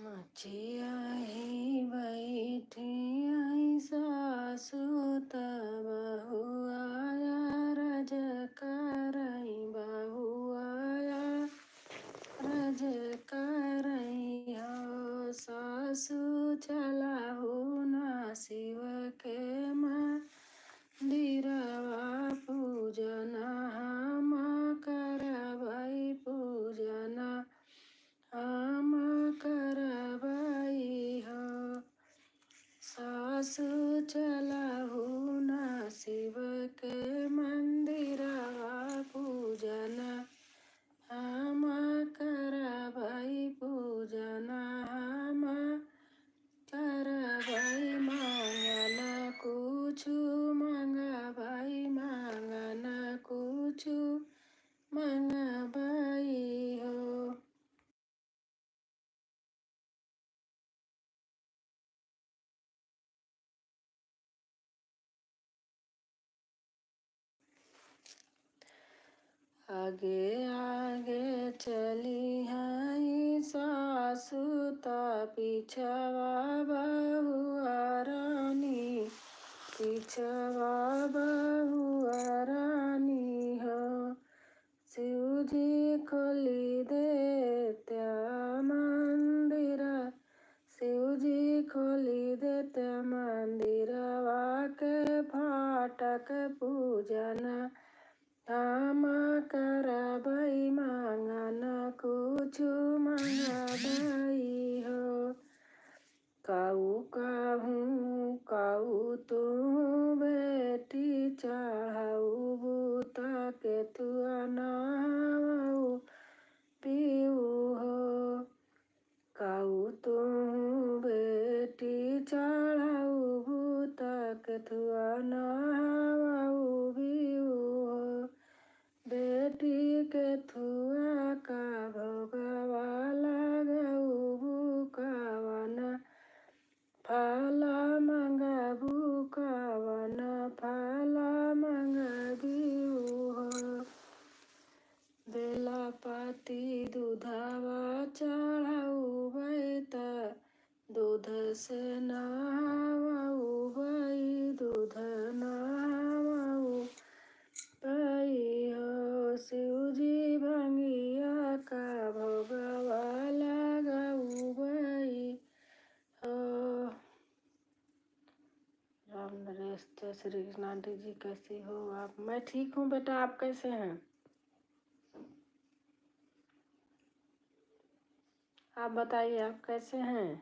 मचिया ही बैठी आई सासु तब बहुआया रज करई बहुआया रज करई हो सासु चलाहू ना शिव के मंदिरवा पूजना हम करबई पूजना हम करबई हो सासु चलाहू ना शिव के मंदिरवा पूजना हम करबई पूजना हम करबई मांगन कुछु मंगबई मांगन कुछु मंगबई हो। आगे आगे चली है सासु ता पिछवा बहुआ रानी पिछवा बहुआ रानी हो शिवजी खोली देत्या मंदिर शिवजी खोली देत्या मंदिरवा के फाटक पूजना हम करबई मांगन कुछु मंगबई हो काऊ कहूँ काऊ तू बेटी चढ़ाऊ बूता के तू नहाऊ पीऊ हो काऊ तू बेटी चढ़ाऊ बूता के तू नहाऊ पीऊ हो बेटी के थुआ का भोगवा लगाऊ बुकावन फल मंगबू कवन फल मंगबीऊ हो बेलापति दूधवा चढ़ाऊ बैत दूध से नहाऊ बई दूध नहाऊ बई हो शिवजी भंगिया का भोगवा लगाऊ बई हो। राम नरेश जय श्री कृष्ण। आंटी जी कैसी हो आप? मैं ठीक हूँ बेटा, आप कैसे हैं? आप बताइए आप कैसे हैं?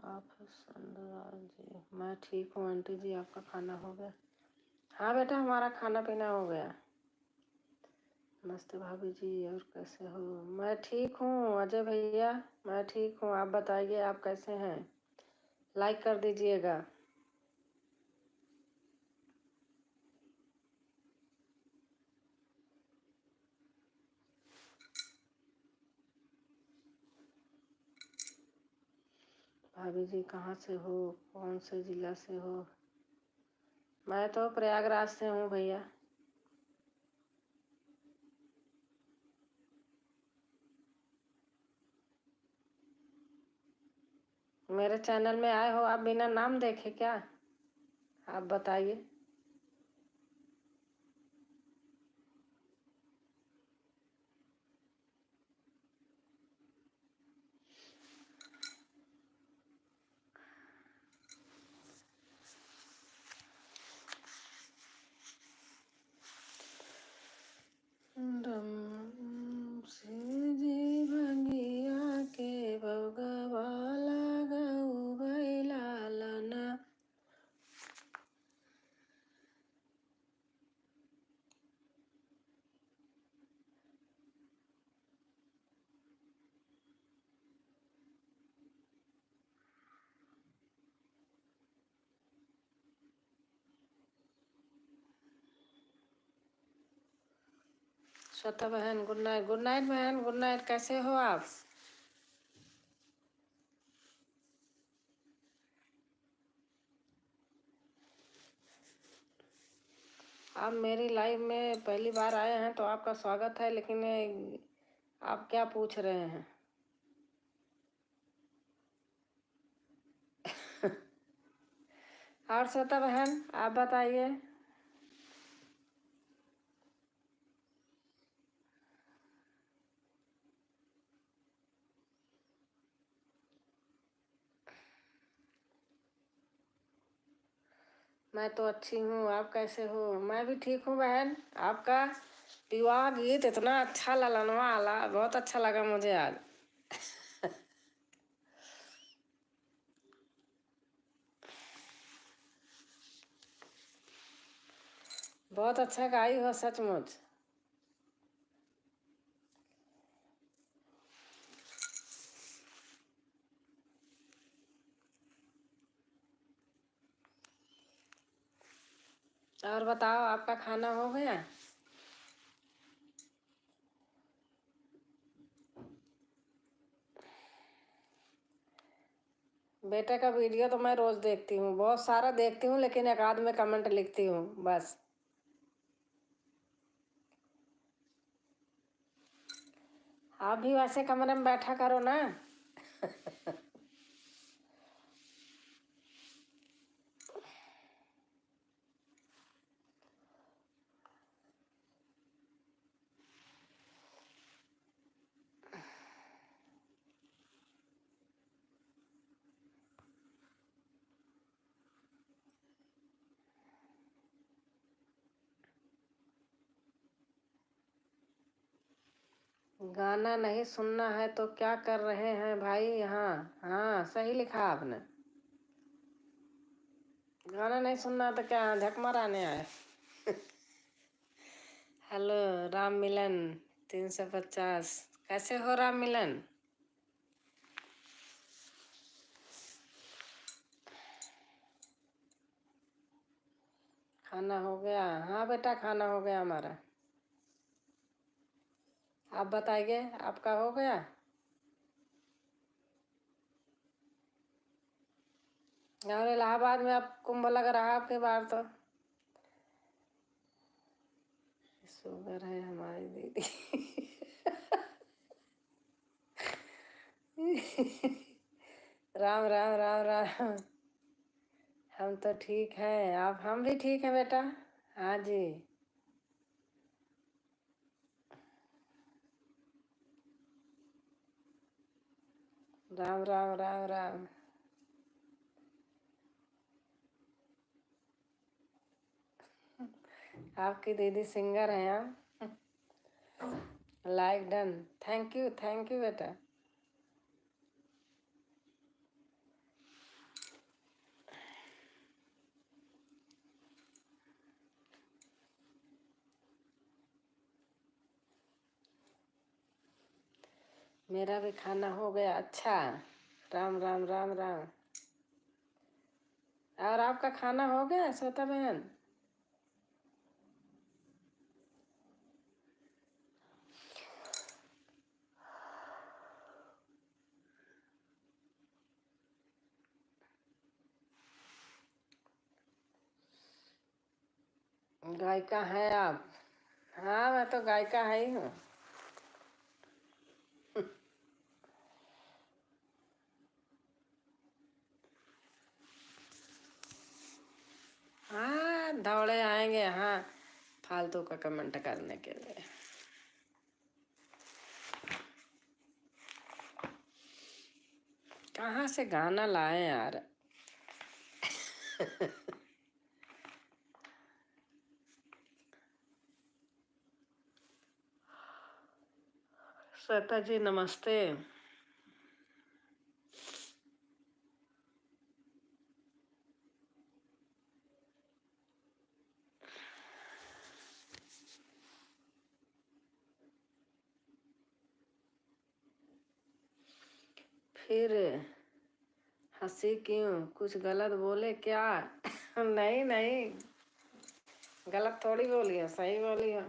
आप सुंदर जी। मैं ठीक हूँ आंटी जी, आपका खाना हो गया? हाँ बेटा हमारा खाना पीना हो गया। नमस्ते भाभी जी, और कैसे हो? मैं ठीक हूँ अजय भैया, मैं ठीक हूँ। आप बताइए आप कैसे हैं? लाइक कर दीजिएगा। भाभी जी कहाँ से हो? कौन से जिला से हो? मैं तो प्रयागराज से हूँ भैया। मेरे चैनल में आए हो आप बिना नाम देखे क्या? आप बताइए। शिवजी भंगिया के भोगवा लगाऊ भई लालना श्वेता बहन गुड नाइट। गुड नाइट बहन, गुड नाइट। कैसे हो आप? आप मेरी लाइव में पहली बार आए हैं तो आपका स्वागत है, लेकिन आप क्या पूछ रहे हैं? और श्वेता बहन आप बताइए। मैं तो अच्छी हूँ, आप कैसे हो? मैं भी ठीक हूँ बहन। आपका विवाह गीत इतना अच्छा ललनवा आला, बहुत अच्छा लगा मुझे आज। बहुत अच्छा गाई हो सचमुच। और बताओ, आपका खाना हो गया? बेटे का वीडियो तो मैं रोज देखती हूँ, बहुत सारा देखती हूँ, लेकिन एक आध में कमेंट लिखती हूँ बस। आप भी वैसे कमरे में बैठा करो ना। गाना नहीं सुनना है तो क्या कर रहे हैं भाई यहाँ? हाँ सही लिखा आपने। गाना नहीं सुनना तो क्या झक माराने आए? हेलो राम मिलन 350। कैसे हो राम मिलन? खाना हो गया? हाँ बेटा खाना हो गया हमारा। आप बताइए, आपका हो गया? और इलाहाबाद में अब कुंभ लग रहा है आपके बार तो। शुगर है हमारी दीदी। राम राम राम राम। हम तो ठीक हैं, आप? हम भी ठीक हैं बेटा। हाँ जी। राम राम राम राम। आपकी दीदी सिंगर हैं यहाँ। Like done. थैंक यू बेटा। मेरा भी खाना हो गया। अच्छा। राम राम राम राम। और आपका खाना हो गया श्वेता बहन? गायिका हैं आप? हाँ मैं तो गायिका है ही हूँ। हाँ दौड़े आएंगे यहाँ फालतू का कमेंट करने के लिए। कहाँ से गाना लाए यार? श्वेता जी नमस्ते। फिर हंसी क्यों? कुछ गलत बोले क्या? नहीं नहीं, गलत थोड़ी बोली है, सही बोली है।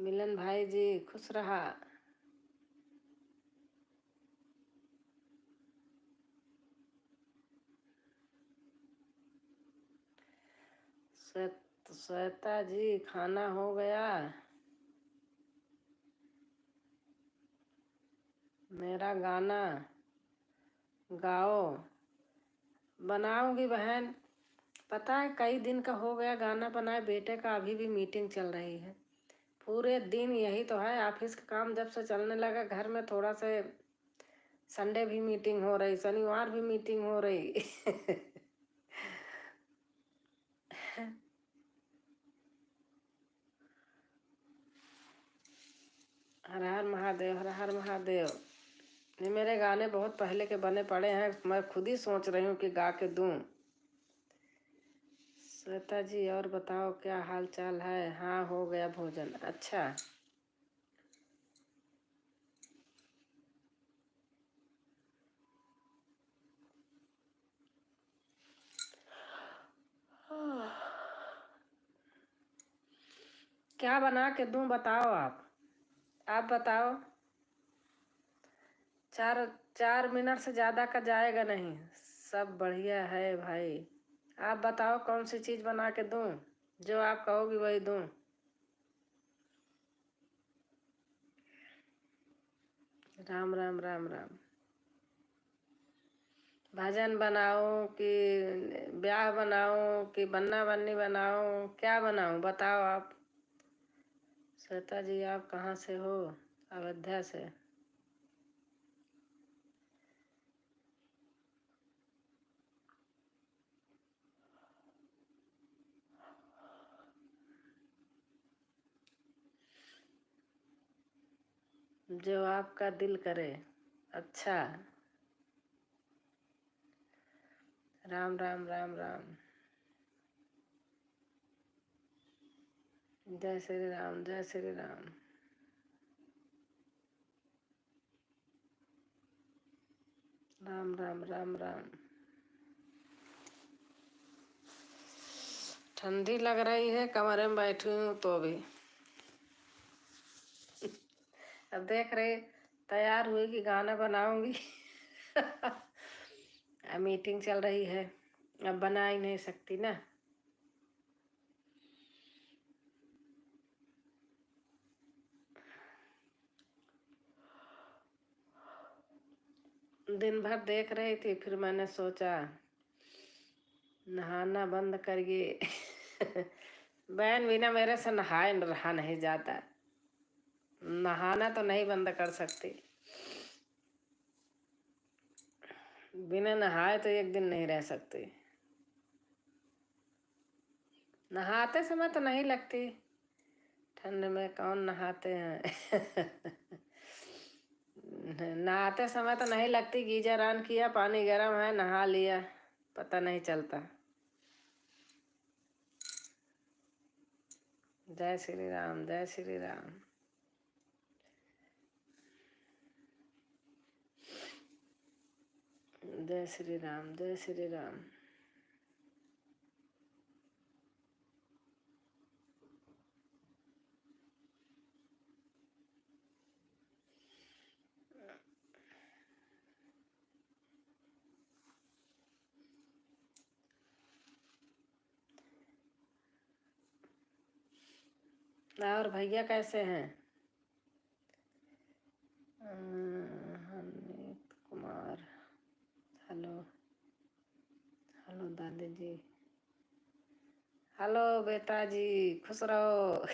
मिलन भाई जी खुश रहा। श्वेता जी खाना हो गया? मेरा गाना गाओ। बनाऊंगी बहन। पता है कई दिन का हो गया गाना बनाए, बेटे का अभी भी मीटिंग चल रही है। पूरे दिन यही तो है, ऑफिस का काम जब से चलने लगा घर में थोड़ा से। संडे भी मीटिंग हो रही, शनिवार भी मीटिंग हो रही। हर हर महादेव, हर हर महादेव। ये मेरे गाने बहुत पहले के बने पड़े हैं, मैं खुद ही सोच रही हूँ कि गा के दूं। श्वेता जी और बताओ क्या हाल चाल है? हाँ हो गया भोजन। अच्छा। क्या बना के दूं बताओ आप बताओ। 4 मिनट से ज़्यादा का जाएगा नहीं। सब बढ़िया है भाई। आप बताओ कौन सी चीज़ बना के दूं? जो आप कहोगी वही दूं। राम राम राम राम। भजन बनाऊं कि ब्याह बनाऊं कि बन्ना बन्नी बनाऊं, क्या बनाऊं बताओ आप। श्वेता जी आप कहाँ से हो? अयोध्या से। जो आपका दिल करे। अच्छा। राम राम राम राम। जय श्री राम, जय श्री राम। राम राम राम राम। ठंडी लग रही है, कमरे में बैठी हूँ तो भी। अब देख रहे, तैयार हुई कि गाना बनाऊंगी। अब मीटिंग चल रही है, अब बना ही नहीं सकती ना। दिन भर देख रही थी, फिर मैंने सोचा नहाना बंद करिए। बहन बिना मेरे से नहाए रहा नहीं जाता। नहाना तो नहीं बंद कर सकती। बिना नहाए तो एक दिन नहीं रह सकती। नहाते समय तो नहीं लगती, ठंड में कौन नहाते हैं। नहाते समय तो नहीं लगती, गीजर ऑन किया, पानी गर्म है, नहा लिया, पता नहीं चलता। जय श्री राम, जय श्री राम। जय श्री राम, जय श्री राम। और भैया कैसे हैं? अमित कुमार। हेलो। हेलो दादी जी। हेलो बेटा जी, खुश रहो।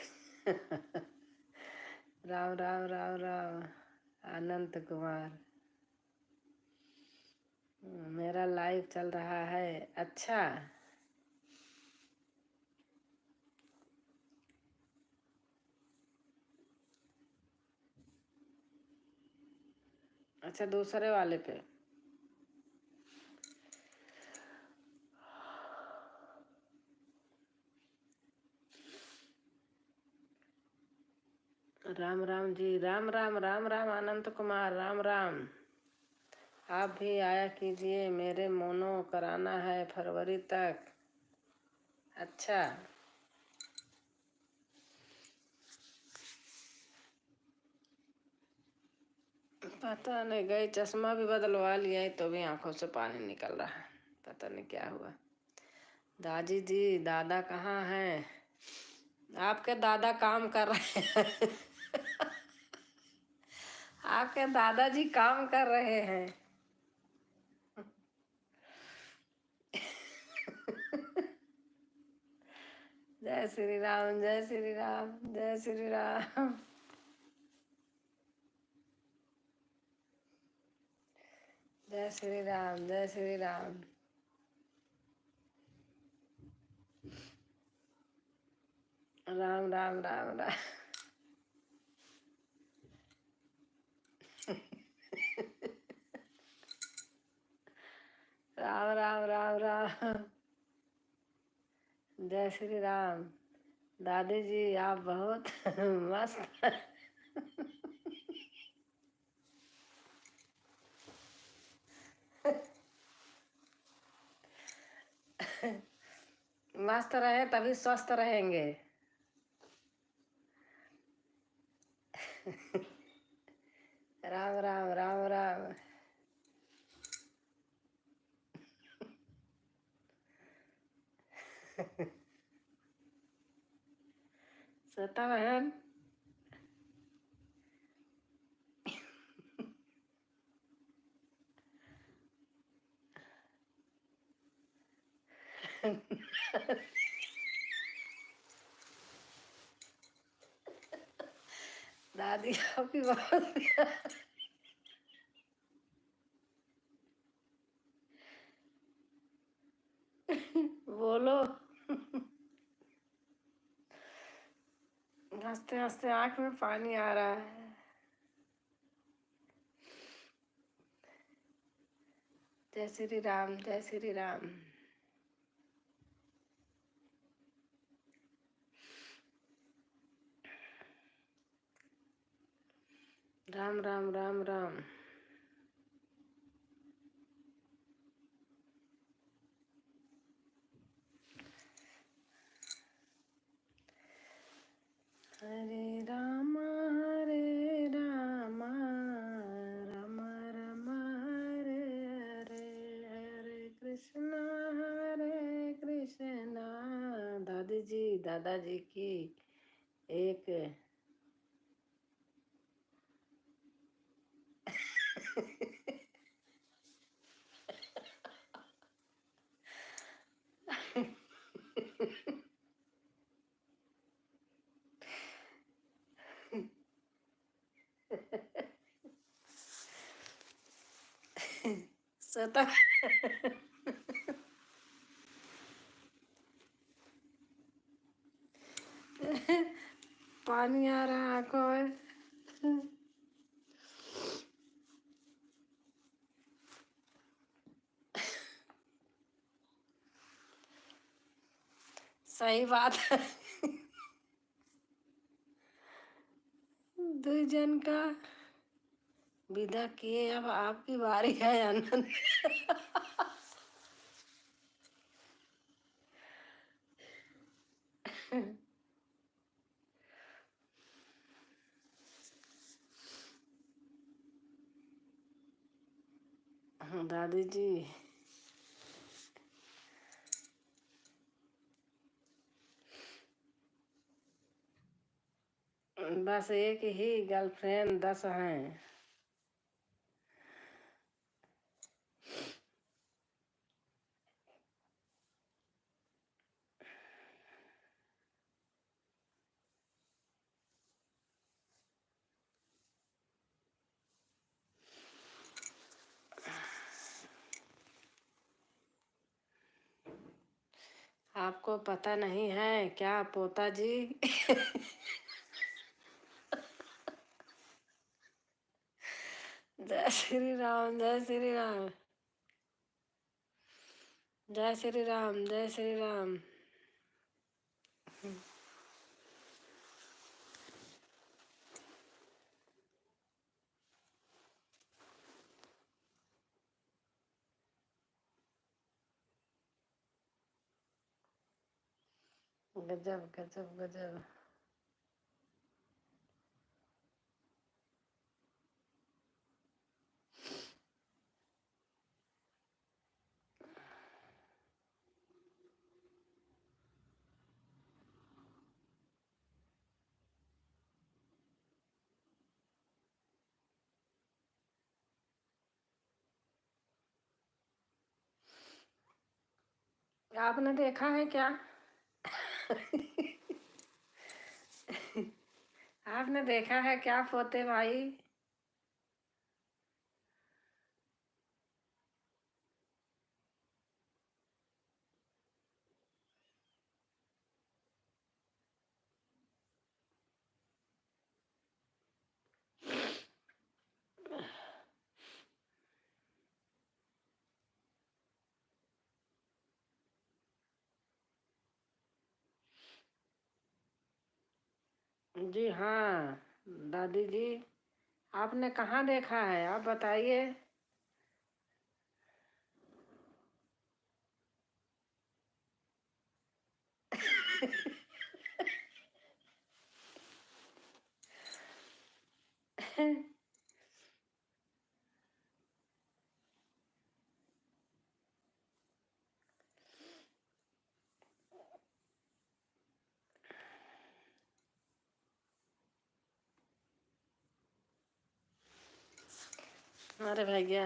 राम राम राम राम। अनंत कुमार। मेरा लाइव चल रहा है। अच्छा। अच्छा दूसरे वाले पे। राम राम जी, राम राम राम राम अनंत कुमार, राम राम। आप भी आया कीजिए, मेरे मोनो कराना है फरवरी तक। अच्छा। पता नहीं, गई चश्मा भी बदलवा लिया है तो भी आंखों से पानी निकल रहा है। पता नहीं क्या हुआ। दादी जी, दादा कहाँ हैं? आपके दादा काम कर रहे हैं। आपके दादाजी काम कर रहे हैं। जय श्री राम, जय श्री राम, जय श्री राम। जय श्री राम, जय श्री राम। राम राम राम राम। राम राम राम राम। जय श्री राम। दादी जी आप बहुत मस्त। मस्त रहे तभी स्वस्थ रहेंगे। राम राम राम राम। श्वेता बहन। दादी आपकी बहुत। बोलो। हंसते हंसते आंख में पानी आ रहा है। जय श्री राम, जय श्री राम। राम राम राम राम। हरे राम, राम राम, हरे हरे, हरे कृष्णा। दादी जी, दादाजी की एक। सता। पानी आ रहा आंखों में। सही बात है। दो जन का विदा किए, अब आपकी बारी है आनंद। दादी जी बस एक ही गर्लफ्रेंड 10 हैं। आपको पता नहीं है क्या पोता जी? जय श्री राम, जय श्री राम। जय श्री राम, जय श्री राम। गजब गजब गजब। आपने देखा है क्या? आपने देखा है क्या पोते भाई? जी हाँ दादी जी, आपने कहाँ देखा है, आप बताइए। अरे भैया,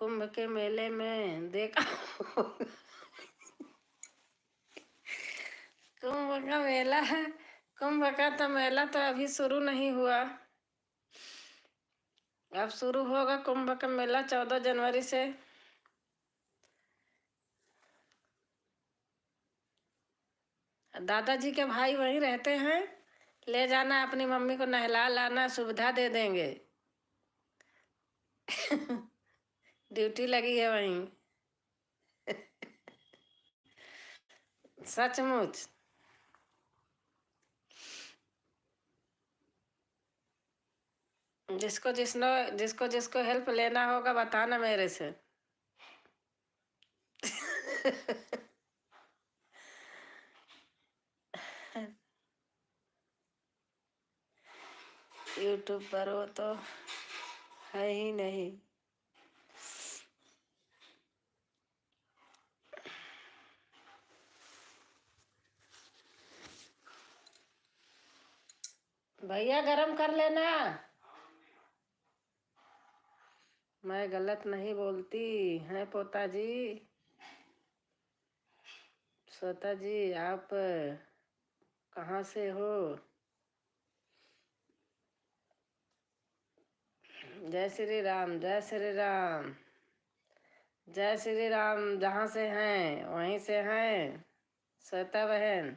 कुंभ के मेले में देखा। कुंभ का मेला है। कुंभ का तो मेला तो अभी शुरू नहीं हुआ। अब शुरू होगा कुंभ का मेला 14 जनवरी से। दादाजी के भाई वहीं रहते हैं। ले जाना, अपनी मम्मी को नहला लाना, सुविधा दे देंगे। ड्यूटी लगी है वहीं। सचमुच। जिसको जिसको हेल्प लेना होगा बताना मेरे से। यूट्यूब पर वो तो है ही नहीं। भैया गरम कर लेना। मैं गलत नहीं बोलती हैं पोता जी। श्वेता जी, आप कहाँ से हो? जय श्री राम, जय श्री राम। जय श्री राम। जहाँ से हैं वहीं से हैं श्वेता बहन।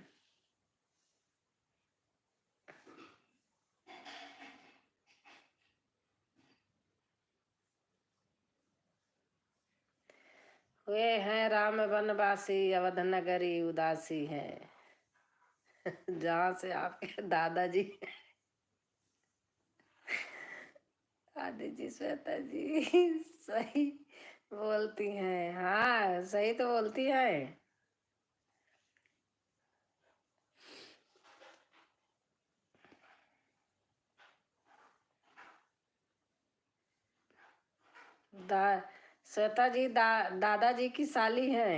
वे हैं राम वनवासी, अवध नगरी उदासी है। जहाँ से आपके दादाजी। दादी जी, श्वेता जी सही बोलती हैं। हाँ सही तो बोलती है। दा श्वेता जी दादाजी की साली हैं।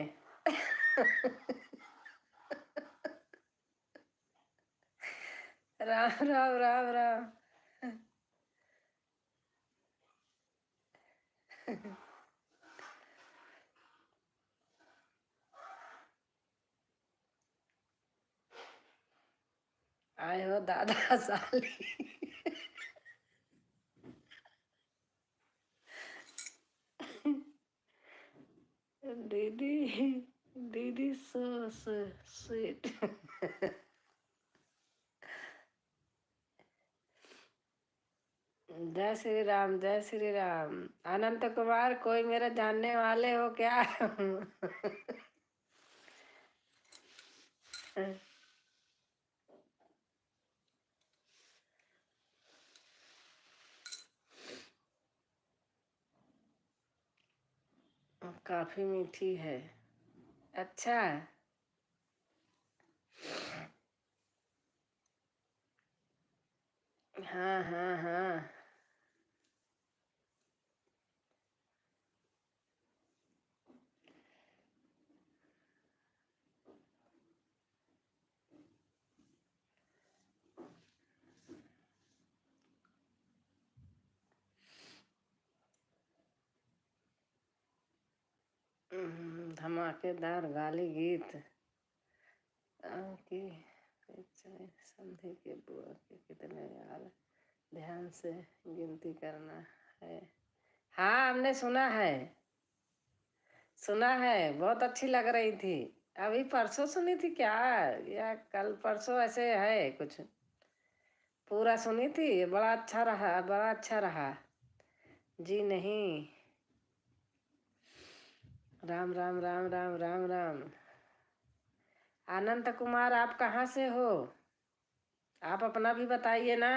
राम राम राम राम। आए हो दादा साली। दीदी, दीदी सो स्वीट। जय श्री राम, जय श्री राम। अनंत कुमार, कोई मेरे जानने वाले हो क्या? काफी मीठी है। अच्छा। हाँ हाँ हाँ। धमाकेदार गाली गीत की संधि के बुआ के कितने यार ध्यान से गिनती करना है। हाँ, हमने सुना है, बहुत अच्छी लग रही थी। अभी परसों सुनी थी क्या, या कल परसों ऐसे है कुछ, पूरा सुनी थी। बड़ा अच्छा रहा, बड़ा अच्छा रहा जी। नहीं, राम राम राम राम राम राम। अनंत कुमार, आप कहाँ से हो? आप अपना भी बताइए ना।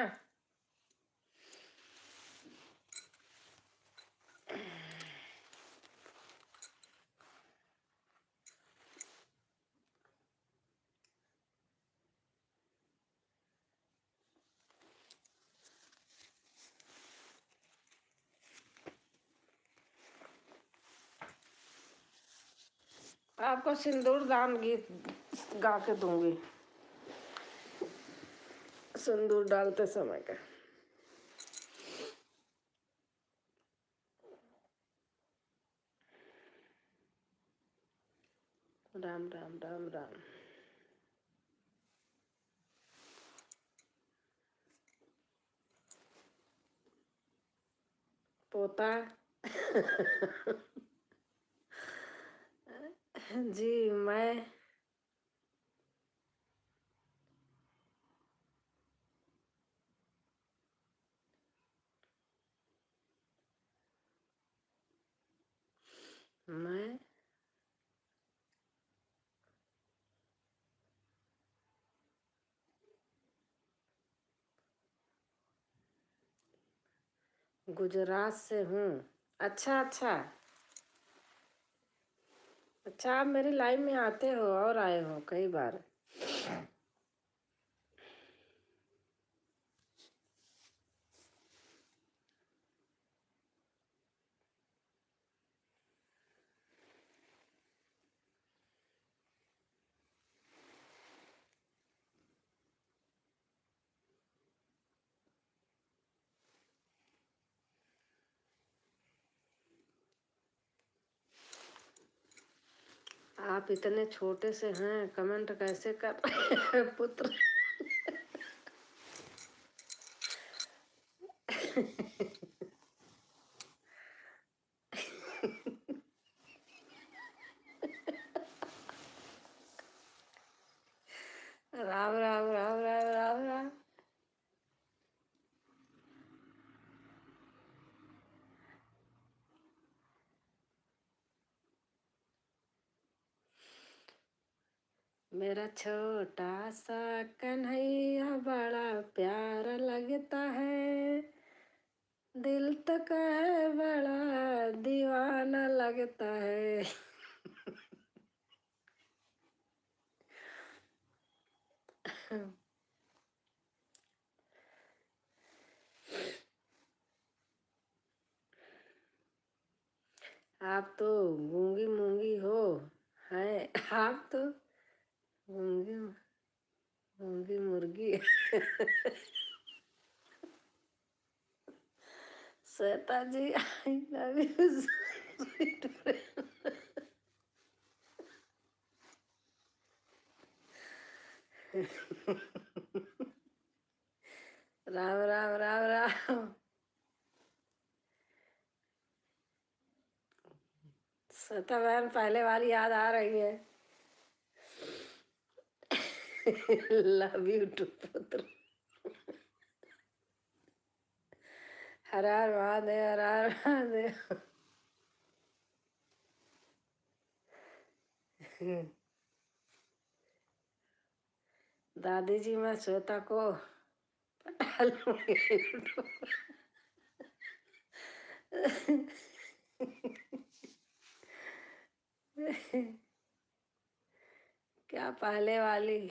आपको सिंदूर दान गीत गा के दूंगी, सिंदूर डालते समय का। राम राम राम राम। पोता जी, मैं गुजरात से हूँ। अच्छा अच्छा अच्छा, आप मेरी लाइव में आते हो और आए हो कई बार। आप इतने छोटे से हैं, कमेंट कैसे कर रहे हैं पुत्र? राम राम राम राम राम राम। मेरा छोटा सा कन्हैया बड़ा प्यारा लगता है, दिल तो का है बड़ा दीवाना लगता है। आप तो गूंगी मूंगी हो, हैं आप तो गूंगी गूंगी मुर्गी। Shweta ji, I love you sweet friend. Ram Ram Ram Ram. Shweta बहन, पहले वाली याद आ रही है। लव यू टू पुत्र। हर हर महादेव, हर हर महादेव। दादी जी, मैं श्वेता को पटा लूंगी। क्या पहले वाली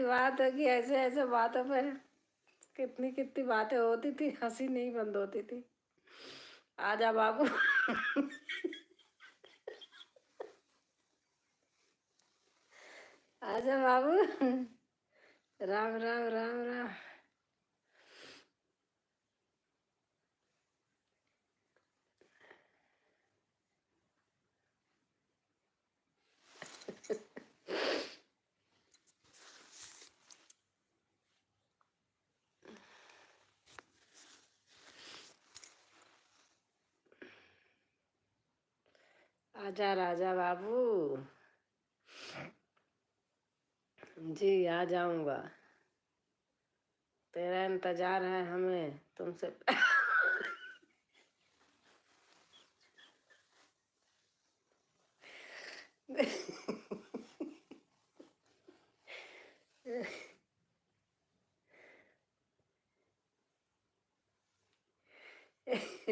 बात है कि ऐसे ऐसे बातों पे कितनी कितनी बातें होती थी, हंसी नहीं बंद होती थी। आजा बाबू। आजा बाबू। राम राम राम राम। आजा राजा बाबू। जी आ जाऊंगा, तेरा इंतजार है हमें तुमसे।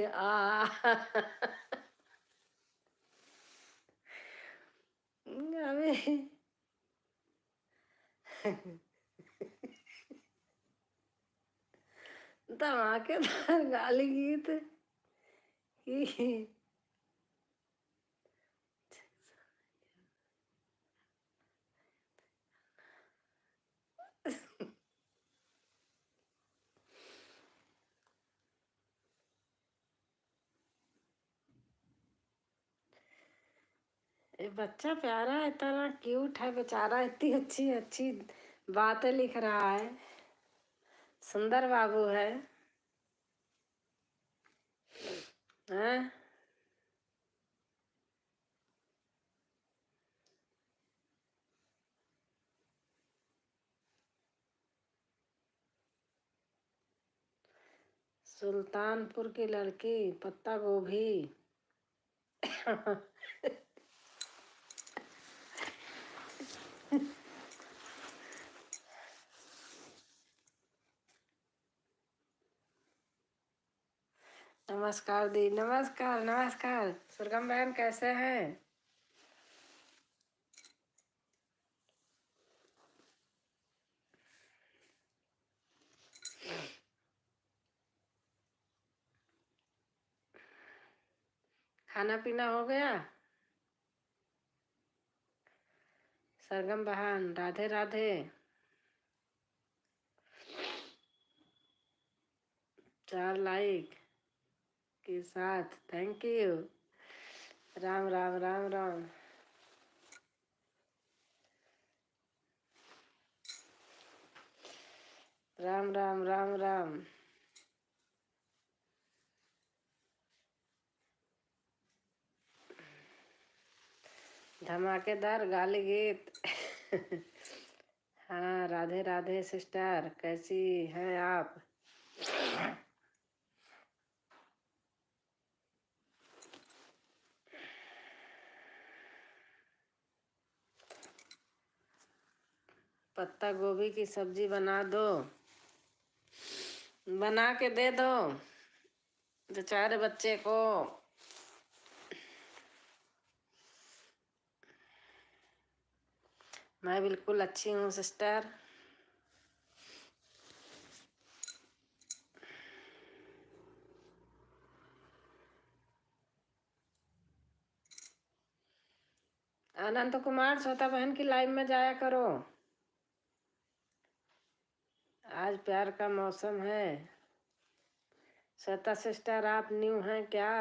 आ हमें धमाकेदार गाली गीत की। ये बच्चा प्यारा है, इतना क्यूट है बेचारा, इतनी अच्छी अच्छी बातें लिख रहा है। सुंदर बाबू है। हैं? सुल्तानपुर की लड़की पत्ता गोभी। नमस्कार दी, नमस्कार नमस्कार। सुरगम बहन कैसे हैं? खाना पीना हो गया? सरगम बहन राधे राधे। 4 लाइक के साथ थैंक यू। राम राम राम राम। राम राम राम राम। धमाकेदार गाली गीत। हाँ राधे राधे सिस्टर, कैसी हैं आप? पत्ता गोभी की सब्जी बना दो, बना के दे दो बेचारे बच्चे को। मैं बिल्कुल अच्छी हूँ सिस्टर। अनंत कुमार श्वेता बहन की लाइव में जाया करो। आज प्यार का मौसम है। श्वेता सिस्टर आप न्यू हैं क्या?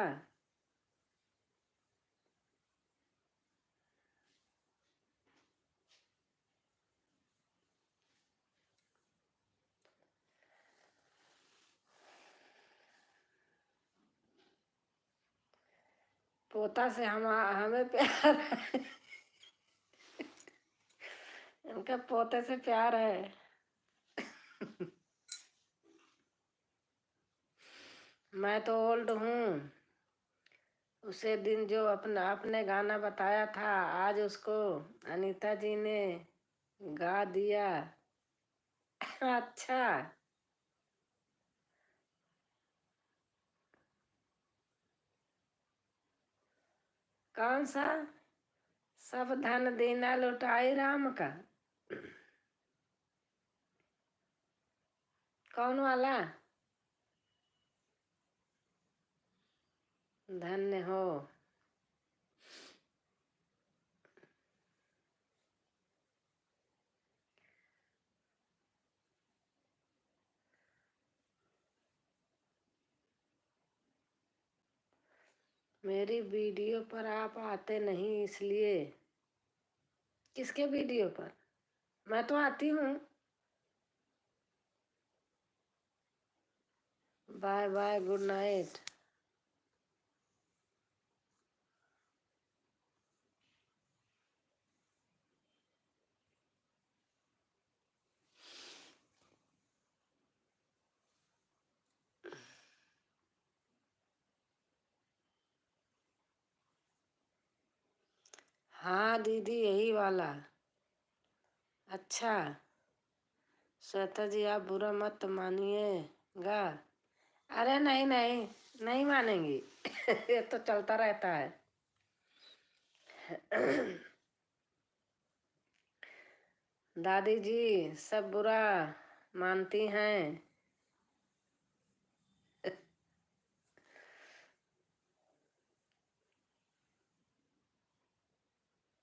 पोता से हमें प्यार है। इनका पोते से प्यार है। मैं तो ओल्ड हूँ। उसे दिन जो अपना आपने गाना बताया था, आज उसको अनीता जी ने गा दिया। अच्छा, कौन सा? सब धन दीना लुटाई राम का? कौन वाला? धन्य हो। मेरी वीडियो पर आप आते नहीं इसलिए। किसके वीडियो पर? मैं तो आती हूँ। Bye bye, good night. हाँ दीदी, यही वाला। अच्छा, श्वेता जी आप बुरा मत मानिएगा। अरे नहीं नहीं, नहीं मानेंगी। ये तो चलता रहता है। दादी जी सब बुरा मानती हैं।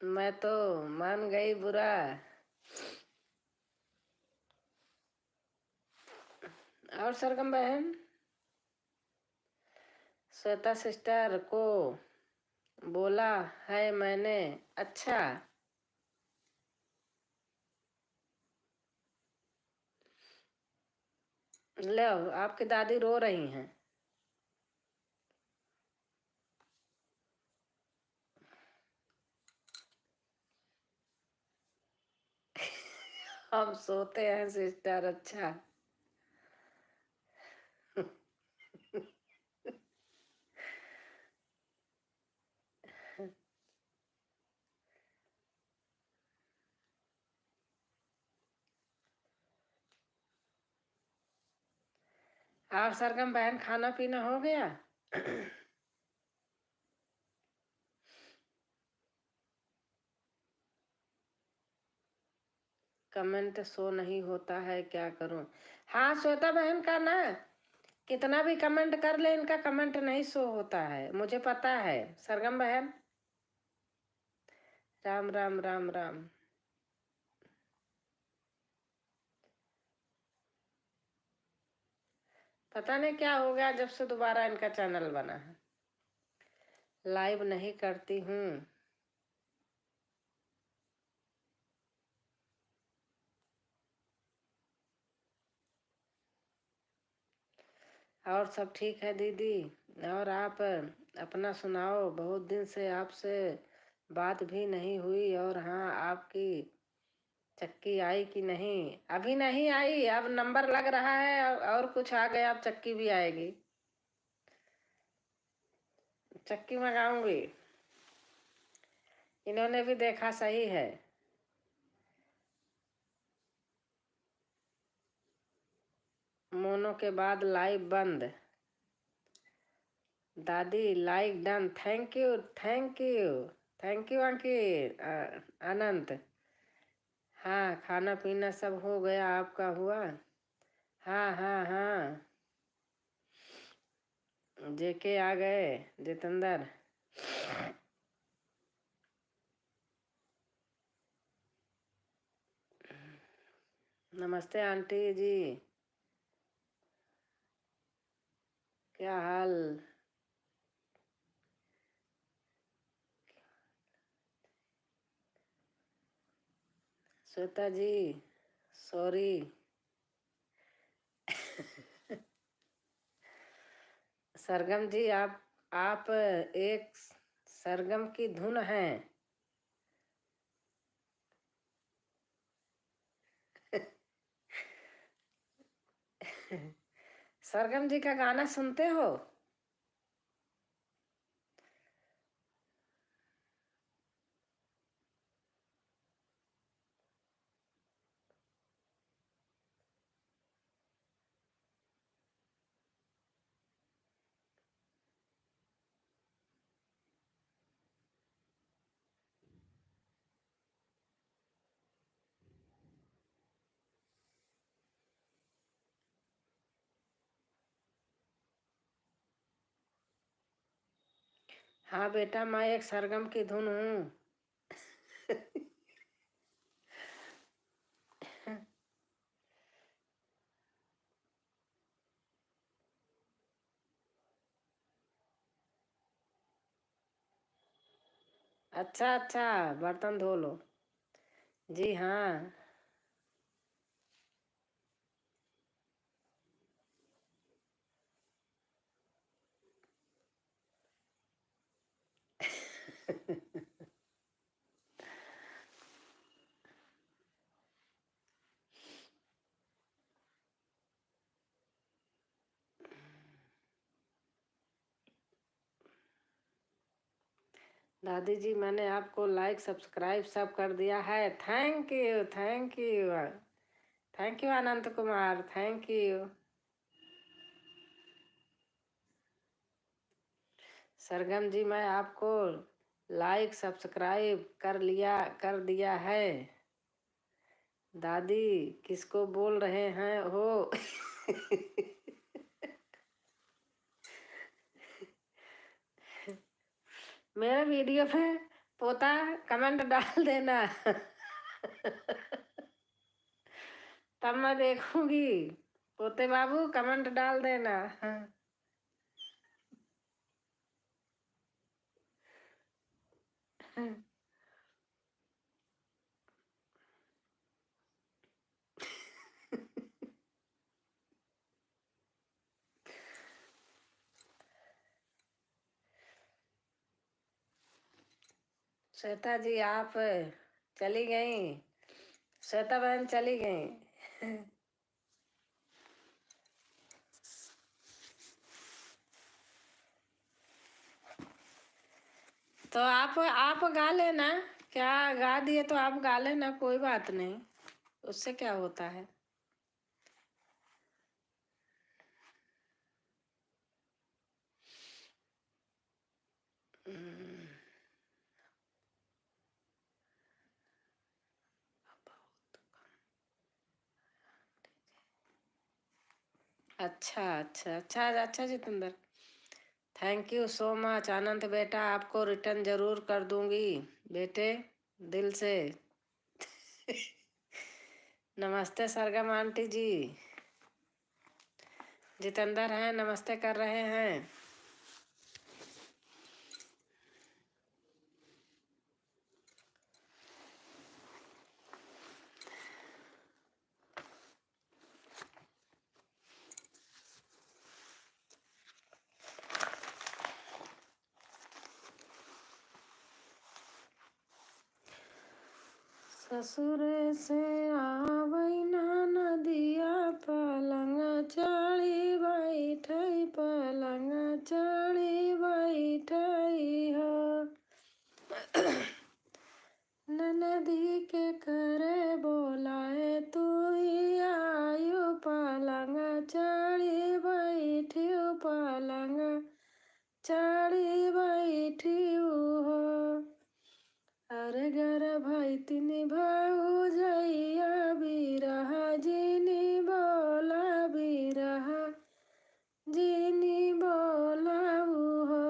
मैं तो मान गई बुरा। और सरगम बहन, श्वेता सिस्टर को बोला है मैंने। अच्छा, लो आपकी दादी रो रही हैं। हम सोते हैं सिस्टर। अच्छा। और सरगम बहन खाना पीना हो गया? कमेंट शो नहीं होता है, क्या करूं? हाँ श्वेता बहन का ना, कितना भी कमेंट कर ले इनका कमेंट नहीं शो होता है, मुझे पता है सरगम बहन। राम राम राम राम। पता नहीं क्या हो गया जब से दोबारा इनका चैनल बना है। लाइव नहीं करती हूँ। और सब ठीक है दीदी। और आप अपना सुनाओ, बहुत दिन से आपसे बात भी नहीं हुई। और हाँ, आपकी चक्की आई कि नहीं? अभी नहीं आई, अब नंबर लग रहा है और कुछ आ गया, अब चक्की भी आएगी। चक्की मंगाऊंगी। इन्होंने भी देखा सही है। मोनो के बाद लाइव बंद। दादी like done, thank you thank you. Thank you Ankit, Anant. हाँ खाना पीना सब हो गया, आपका हुआ? हाँ हाँ हाँ, जेके आ गए, जितेंद्र। नमस्ते आंटी जी, क्या हाल? श्वेता जी सॉरी। सरगम जी आप एक सरगम की धुन हैं। सरगम जी का गाना सुनते हो? हाँ बेटा, मैं एक सरगम की धुन हूँ। अच्छा अच्छा, बर्तन धो लो। जी हाँ। दादी जी मैंने आपको लाइक सब्सक्राइब सब कर दिया है। Thank you, thank you, thank you Anant Kumar, thank you. Sargam ji मैं आपको लाइक सब्सक्राइब कर दिया है। दादी किसको बोल रहे हैं हो? मेरे वीडियो पे पोता कमेंट डाल देना। तब मैं देखूंगी। पोते बाबू कमेंट डाल देना। श्वेता जी आप चली गई, श्वेता बहन चली गई। तो आप गा लेना। क्या गा दिए तो आप गा लेना, कोई बात नहीं, उससे क्या होता है। अच्छा अच्छा अच्छा अच्छा Jitendra, thank you so much. Anand बेटा आपको रिटर्न जरूर कर दूंगी बेटे, दिल से। नमस्ते सरगम आंटी जी। जितेंद्र हैं, नमस्ते कर रहे हैं। ससुर से आवै ना नदिया, पलंग चढ़ी बैठई, पलंग चढ़ी बैठई हो। ननदी के करे बोलाए तू ही आयु, पलंग चढ़ी बैठियो, पलंग चढ़ी बैठियो हो। अरे गर भाई तिनी भाऊ जइया, बिरहा जिनी बोला, बिरहा जिनी बोला हो।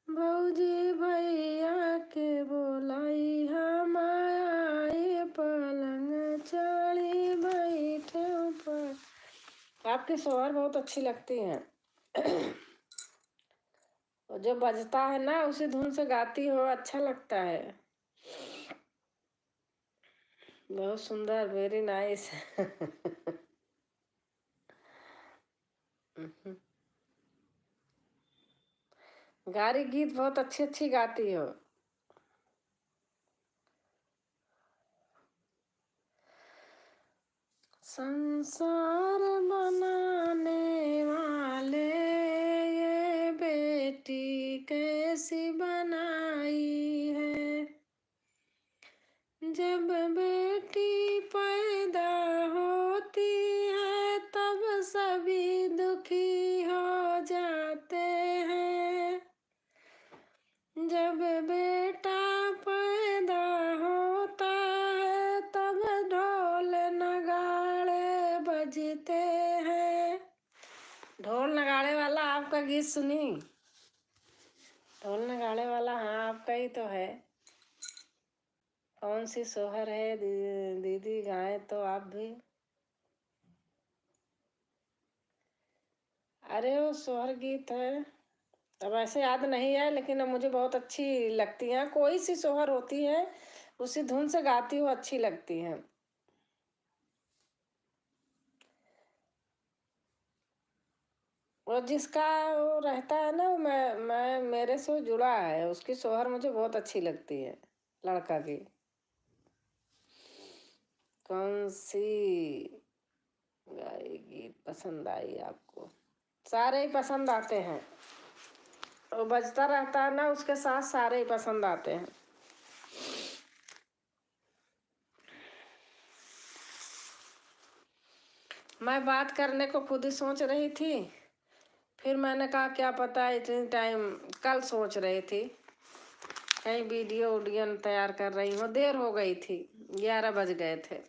भौजी भैया के बोलाई हम आए, पलंग चढ़ी बैठे पर। आपकी सोहर बहुत अच्छी लगती हैं। और जो बजता है ना उसी धुन से गाती हो, अच्छा लगता है। बहुत सुंदर, वेरी नाइस। गारी गीत बहुत अच्छी अच्छी गाती हो। संसार बनाने वाले ये बेटी कैसी बनाई है। जब बेटी पैदा होती है तब सभी दुखी हो जाते हैं। जब बेटा पैदा होता है तब ढोल नगाड़े बजते हैं। ढोल नगाड़े वाला आपका गीत सुनी? ढोल नगाड़े वाला हाँ आपका ही तो है। कौन सी सोहर है दीदी गाए तो आप भी। अरे वो सोहर गीत है, अब ऐसे याद नहीं है, लेकिन अब मुझे बहुत अच्छी लगती हैं। कोई सी सोहर होती है उसी धुन से गाती हुई अच्छी लगती हैं। और जिसका वो रहता है ना, मैं मेरे से जुड़ा है, उसकी सोहर मुझे बहुत अच्छी लगती है, लड़का की। कौन सी गाई गीत पसंद आई आपको? सारे ही पसंद आते हैं। वो बजता रहता है ना, उसके साथ सारे ही पसंद आते हैं। मैं बात करने को खुद ही सोच रही थी, फिर मैंने कहा क्या पता इतनी टाइम, कल सोच रही थी कहीं वीडियो उडियो तैयार कर रही हूँ, देर हो गई थी, 11 बज गए थे।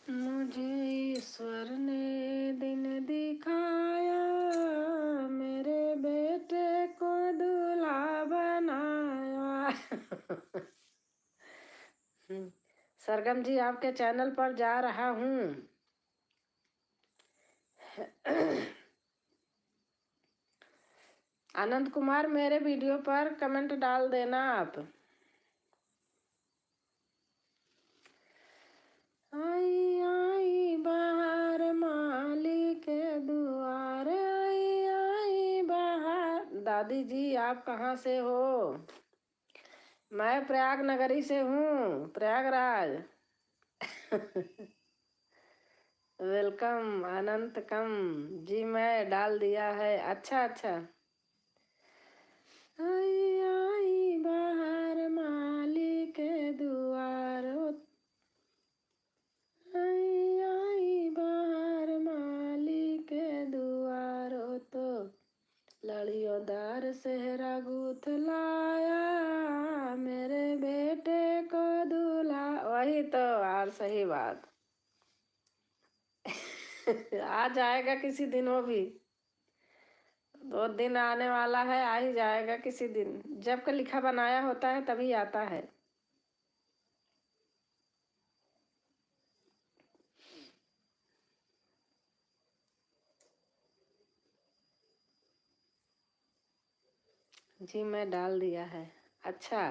मुझे ईश्वर ने दिन दिखाया, मेरे बेटे को दूल्हा बनाया। सरगम जी आपके चैनल पर जा रहा हूँ। आनंद कुमार मेरे वीडियो पर कमेंट डाल देना आप। आई आई बाहर माली के दुआर, आई आई बाहर। दादी जी आप कहाँ से हो? मैं प्रयाग नगरी से हूँ, प्रयागराज। वेलकम अनंतकम जी, मैं डाल दिया है। अच्छा अच्छा। आई आई बाहर माली के दुआर, आई आई बाहर माली के दुआर, तो लड़ियों दार सेहरा गूथ लाया, मेरे बेटे को दूल्हा। वही तो, और सही बात। आ जाएगा किसी दिन, वो भी 2 दिन आने वाला है, आ ही जाएगा किसी दिन। जब का लिखा बनाया होता है तभी आता है। जी मैं डाल दिया है। अच्छा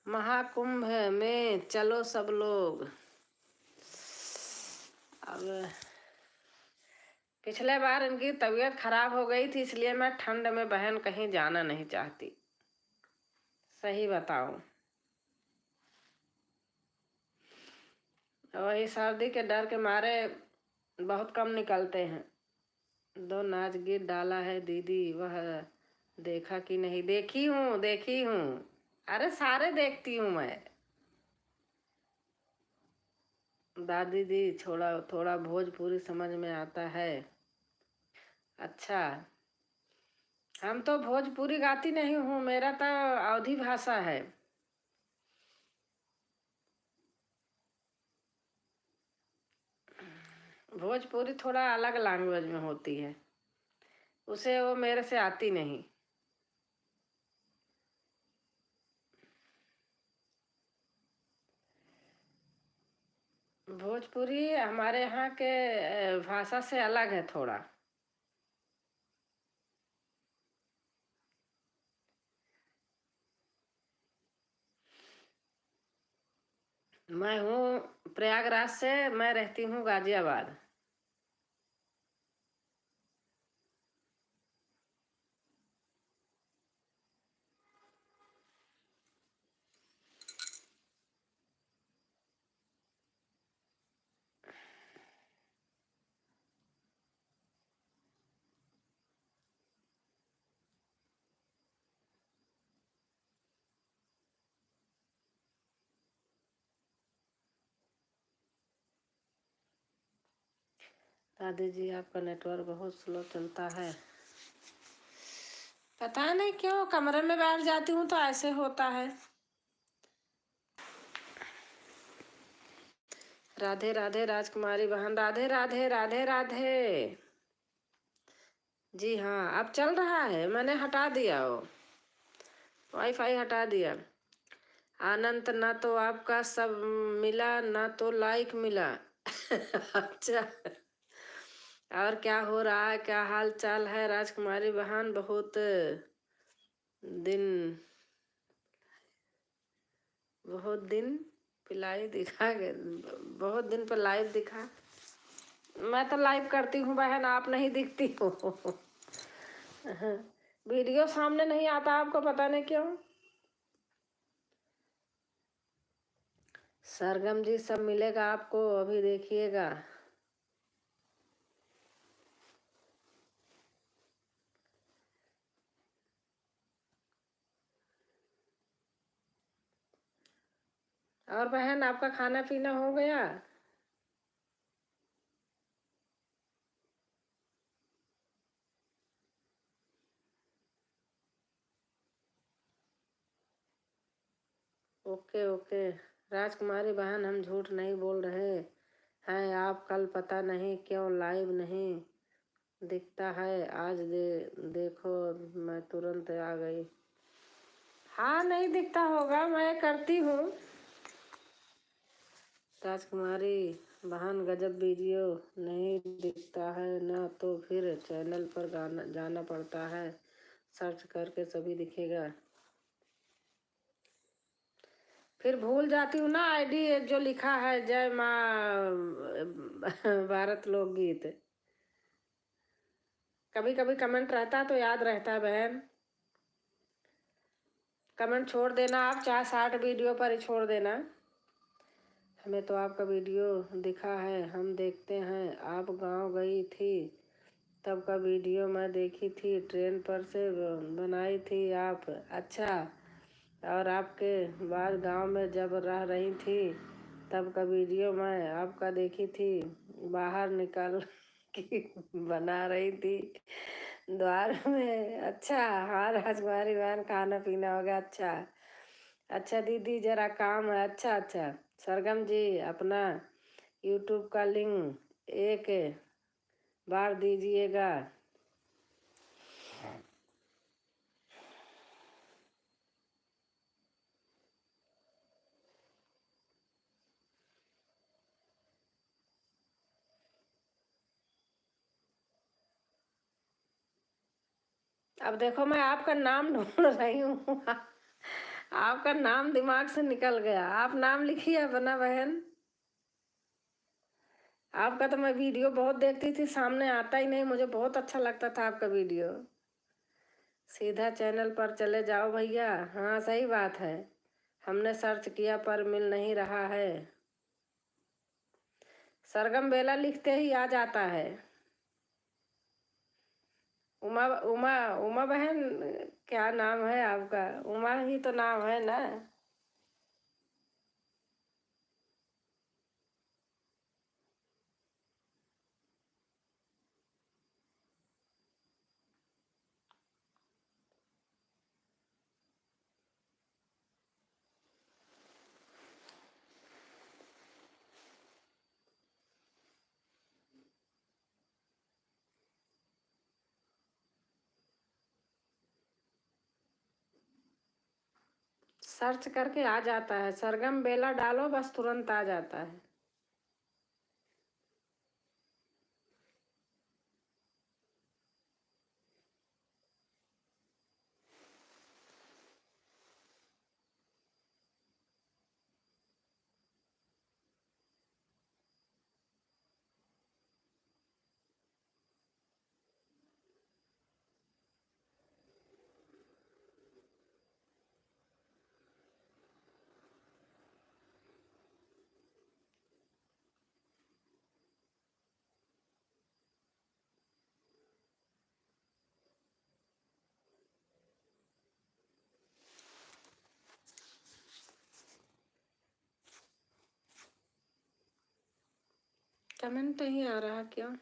महाकुंभ में चलो सब लोग। अब पिछले बार इनकी तबीयत खराब हो गई थी, इसलिए मैं ठंड में बहन कहीं जाना नहीं चाहती, सही बताऊं। वही सर्दी के डर के मारे बहुत कम निकलते हैं। 2 नाच गीत डाला है दीदी, वह देखा कि नहीं? देखी हूँ देखी हूँ, अरे सारे देखती हूँ मैं। दादी जी थोड़ा थोड़ा भोजपुरी समझ में आता है। अच्छा, हम तो भोजपुरी गाती नहीं हूँ, मेरा तो अवधी भाषा है। भोजपुरी थोड़ा अलग लैंग्वेज में होती है, उसे वो मेरे से आती नहीं। भोजपुरी हमारे यहाँ के भाषा से अलग है थोड़ा। मैं हूँ प्रयागराज से, मैं रहती हूँ गाजियाबाद। दादी जी आपका नेटवर्क बहुत स्लो चलता है, पता नहीं क्यों। कमरे में बैठ जाती हूँ तो ऐसे होता है। राधे राधे राजकुमारी बहन, राधे राधे राधे राधे। जी हाँ अब चल रहा है, मैंने हटा दिया, वो वाईफाई हटा दिया। आनंद ना तो आपका सब मिला, ना तो लाइक मिला। अच्छा और क्या हो रहा है, क्या हाल चाल है राजकुमारी बहन? दिन बहुत दिन पिलाई दिखा गए, बहुत दिन पर लाइव दिखा। मैं तो लाइव करती हूँ बहन, आप नहीं दिखती हो। वीडियो सामने नहीं आता आपको, पता नहीं क्यों। सरगम जी सब मिलेगा आपको, अभी देखिएगा। और बहन आपका खाना पीना हो गया? ओके ओके राजकुमारी बहन, हम झूठ नहीं बोल रहे हैं। आप कल पता नहीं क्यों लाइव नहीं दिखता है, आज देखो मैं तुरंत आ गई। हाँ नहीं दिखता होगा, मैं करती हूँ। राजकुमारी बहन गजब वीडियो नहीं दिखता है ना, तो फिर चैनल पर जाना पड़ता है, सर्च करके सभी दिखेगा। फिर भूल जाती हूँ ना आईडी जो लिखा है, जय माँ भारत लोकगीत। कभी कभी कमेंट रहता तो याद रहता है बहन। कमेंट छोड़ देना आप, चाहे 60 वीडियो पर ही छोड़ देना। हमें तो आपका वीडियो दिखा है, हम देखते हैं। आप गांव गई थी तब का वीडियो मैं देखी थी, ट्रेन पर से बनाई थी आप। अच्छा, और आपके बाद गांव में जब रह रही थी तब का वीडियो मैं आपका देखी थी, बाहर निकल के बना रही थी द्वार में। अच्छा, हाँ राजकुमारी बहन, खाना पीना हो गया? अच्छा अच्छा दीदी, जरा काम है। अच्छा अच्छा सरगम जी, अपना यूट्यूब का लिंक एक बार दीजिएगा। अब देखो, मैं आपका नाम ढूंढ रही हूँ। आपका नाम दिमाग से निकल गया। आप नाम लिखिए अपना बहन। आपका तो मैं वीडियो बहुत देखती थी, सामने आता ही नहीं, मुझे बहुत अच्छा लगता था आपका वीडियो। सीधा चैनल पर चले जाओ भैया। हाँ सही बात है, हमने सर्च किया पर मिल नहीं रहा है। सरगम बेला लिखते ही आ जाता है। उमा उमा उमा बहन, क्या नाम है आपका? उमा ही तो नाम है ना? सर्च करके आ जाता है, सरगम बेला डालो बस तुरंत आ जाता है। कमेंट नहीं आ रहा क्यों?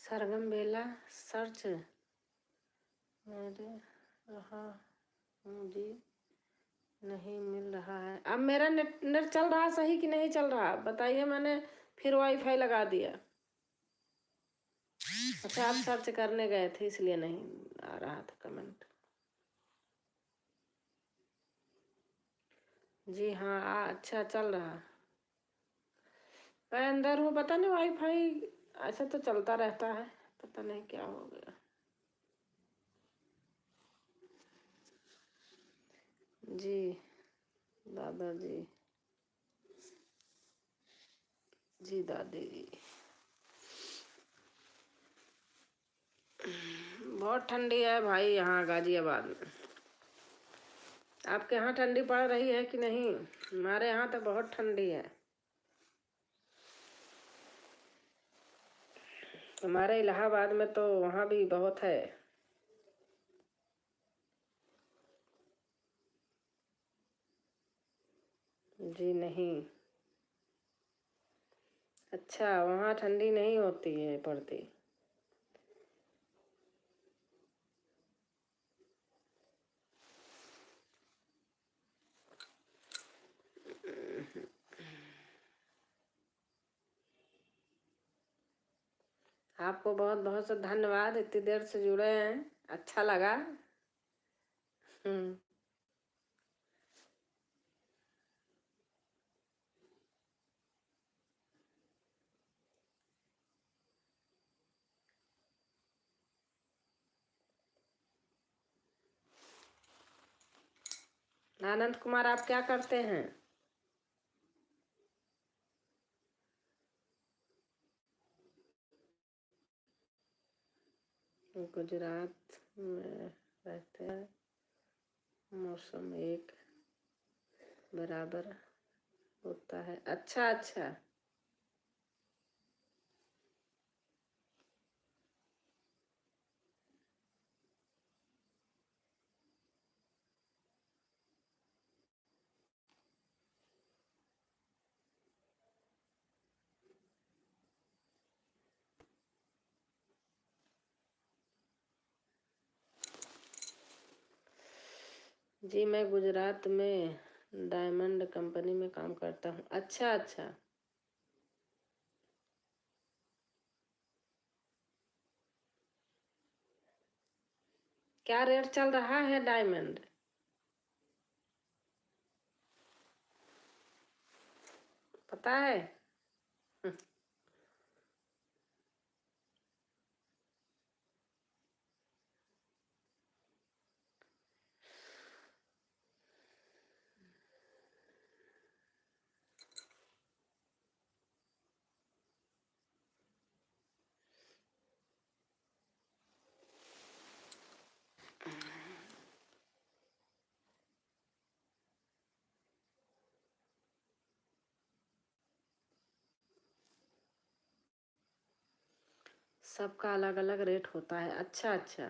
सरगम बेला सर्च मेरे रहा हूँ जी, नहीं मिल रहा है। अब मेरा नेट चल रहा सही कि नहीं चल रहा बताइए। मैंने फिर वाईफाई लगा दिया। अच्छा, आप सर्च करने गए थे इसलिए नहीं आ रहा था कमेंट। जी हाँ, अच्छा चल रहा। मैं अंदर हूँ, पता नहीं वाईफाई ऐसा तो चलता रहता है, पता नहीं क्या हो गया। जी दादाजी, जी दादी जी। बहुत ठंडी है भाई यहाँ गाजियाबाद में। आपके यहाँ ठंडी पड़ रही है कि नहीं? हमारे यहाँ तो बहुत ठंडी है। हमारे इलाहाबाद में तो वहाँ भी बहुत है। जी नहीं, अच्छा वहाँ ठंडी नहीं होती है पड़ती। आपको बहुत बहुत धन्यवाद, इतनी देर से जुड़े हैं, अच्छा लगा। आनंद कुमार, आप क्या करते हैं? गुजरात में रहते हैं। मौसम एक बराबर होता है। अच्छा अच्छा। जी मैं गुजरात में डायमंड कंपनी में काम करता हूँ। अच्छा अच्छा। क्या रेट चल रहा है डायमंड? पता है? सबका अलग अलग रेट होता है। अच्छा अच्छा।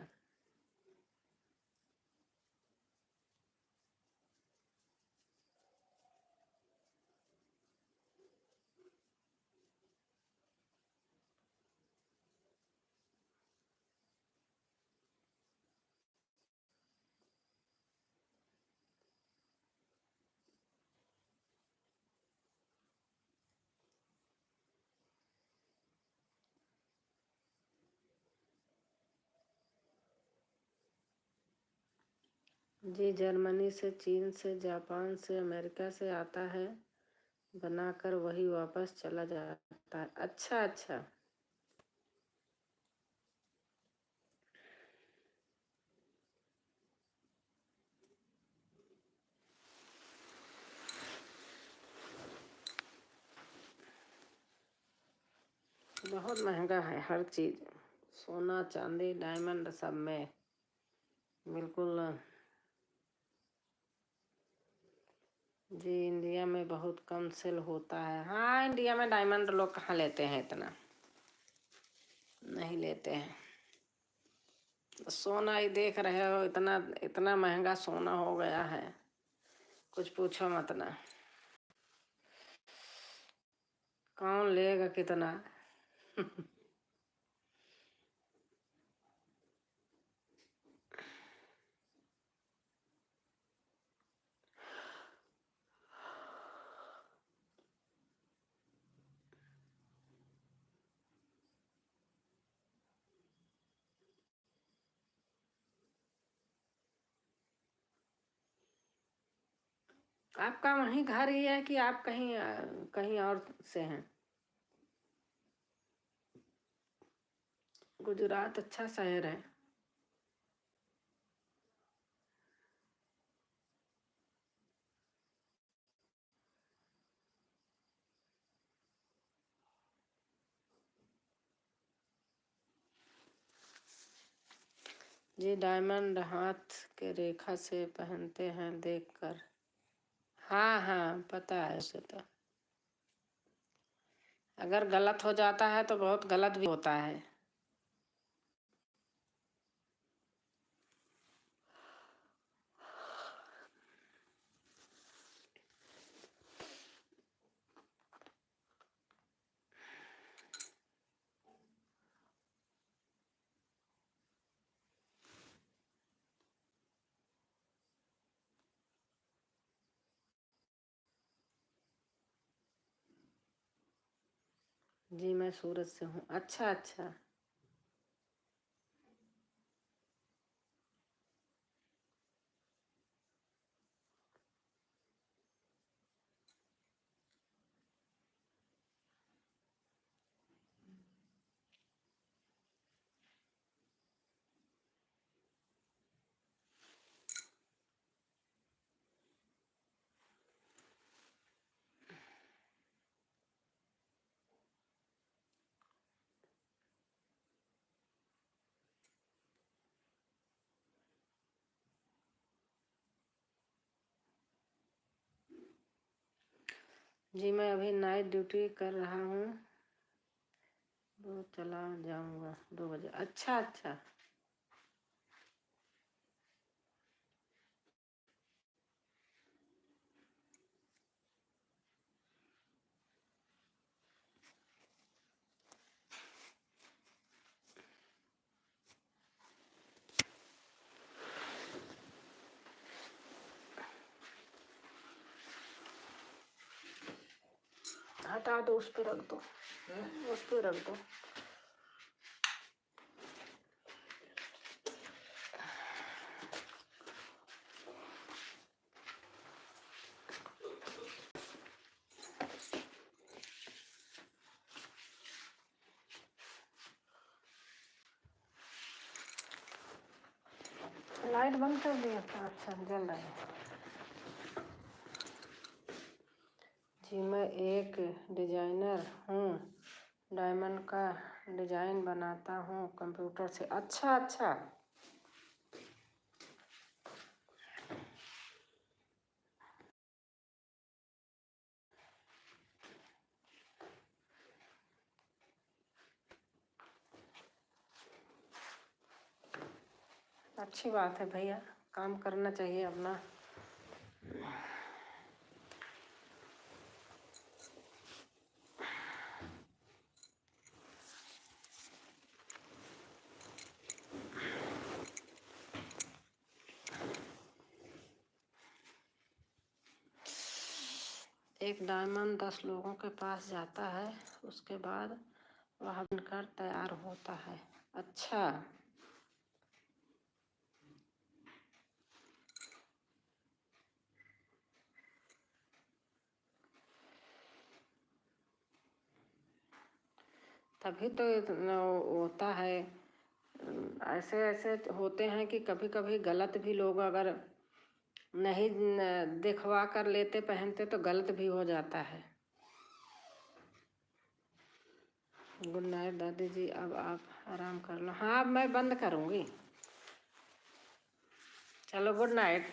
जी जर्मनी से, चीन से, जापान से, अमेरिका से आता है बनाकर, वही वापस चला जाता है। अच्छा अच्छा। बहुत महंगा है हर चीज, सोना चांदी डायमंड सब में बिल्कुल। जी इंडिया में बहुत कम सेल होता है। हाँ इंडिया में डायमंड लोग कहाँ लेते हैं, इतना नहीं लेते हैं। सोना ही देख रहे हो, इतना इतना महंगा सोना हो गया है, कुछ पूछो मत ना। कौन लेगा कितना? आपका वहीं घर ही है कि आप कहीं कहीं और से हैं? गुजरात अच्छा शहर है। जी डायमंड हाथ के रेखा से पहनते हैं देखकर। हाँ हाँ पता है उसे तो। अगर गलत हो जाता है तो बहुत गलत भी होता है। जी मैं सूरत से हूँ। अच्छा अच्छा। जी मैं अभी नाइट ड्यूटी कर रहा हूँ, वो चला जाऊँगा 2 बजे। अच्छा अच्छा। हटा दो, उस पर रख दो, उस पर रख दो। लाइट बंद कर दिया था? अच्छा जल रहा है। जी मैं एक डिजाइनर हूँ, डायमंड का डिजाइन बनाता हूँ कंप्यूटर से। अच्छा अच्छा। अच्छी बात है भैया, काम करना चाहिए अपना। एक डायमंड 10 लोगों के पास जाता है, उसके बाद वह बनकर तैयार होता है। अच्छा। तभी तो इतना होता है। ऐसे ऐसे होते हैं कि कभी कभी गलत भी लोग अगर नहीं दिखवा कर लेते पहनते तो गलत भी हो जाता है। गुड नाइट दादी जी, अब आप आराम कर लो। हाँ अब मैं बंद करूँगी। चलो गुड नाइट।